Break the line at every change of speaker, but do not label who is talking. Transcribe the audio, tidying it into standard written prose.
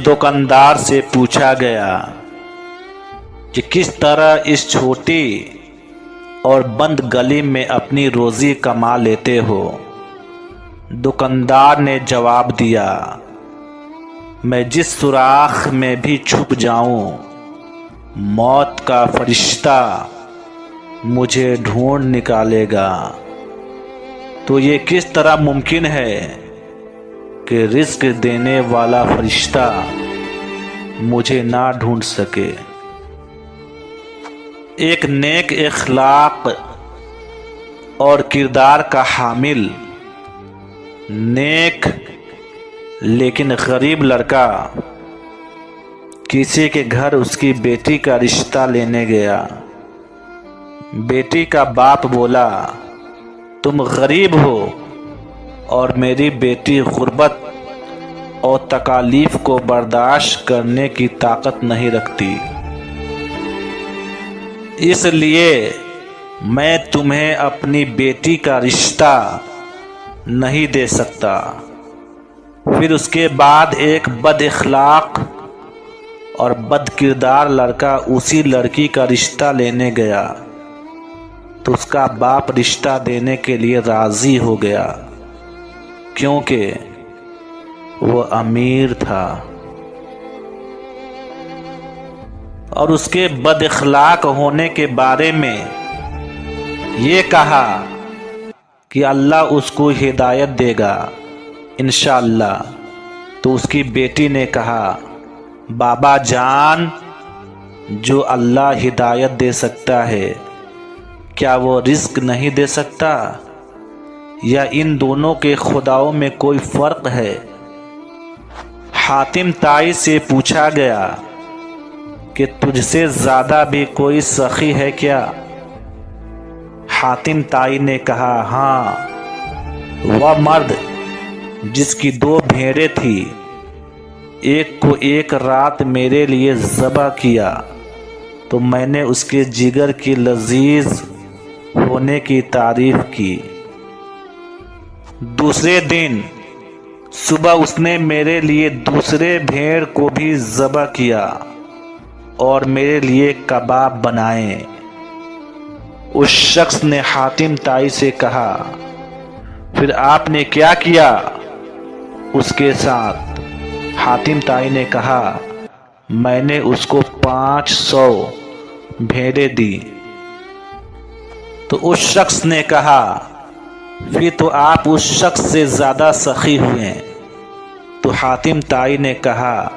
दुकानदार से पूछा गया कि किस तरह इस छोटी और बंद गली में अपनी रोजी कमा लेते हो। दुकानदार ने जवाब दिया, मैं जिस सुराख में भी छुप जाऊं, मौत का फरिश्ता मुझे ढूंढ निकालेगा। तो ये किस तरह मुमकिन है कि रिस्क देने वाला फरिश्ता मुझे ना ढूंढ सके। एक नेक इखलाक और किरदार का हामिल, नेक लेकिन गरीब लड़का किसी के घर उसकी बेटी का रिश्ता लेने गया। बेटी का बाप बोला, तुम गरीब हो और मेरी बेटी गुर्बत और तकालीफ को बर्दाश्त करने की ताकत नहीं रखती, इसलिए मैं तुम्हें अपनी बेटी का रिश्ता नहीं दे सकता। फिर उसके बाद एक बद इखलाक और बद किरदार लड़का उसी लड़की का रिश्ता लेने गया, तो उसका बाप रिश्ता देने के लिए राज़ी हो गया, क्योंकि वो अमीर था। और उसके बद इखलाक होने के बारे में ये कहा कि अल्लाह उसको हिदायत देगा इंशाअल्लाह। तो उसकी बेटी ने कहा, बाबा जान, जो अल्लाह हिदायत दे सकता है, क्या वो रिस्क नहीं दे सकता? या इन दोनों के खुदाओं में कोई फ़र्क है? हातिम ताई से पूछा गया कि तुझसे ज़्यादा भी कोई सखी है क्या? हातिम ताई ने कहा, हाँ, वह मर्द जिसकी 2 भेड़ें थी, एक को एक रात मेरे लिए ज़बह किया तो मैंने उसके जिगर की लजीज होने की तारीफ की। दूसरे दिन सुबह उसने मेरे लिए दूसरे भेड़ को भी ज़बह किया और मेरे लिए कबाब बनाए। उस शख्स ने हातिम ताई से कहा, फिर आपने क्या किया उसके साथ? हातिम ताई ने कहा, मैंने उसको 500 भेड़ें दी। तो उस शख्स ने कहा, फिर तो आप उस शख्स से ज़्यादा सखी हुए। तो हातिम ताई ने कहा,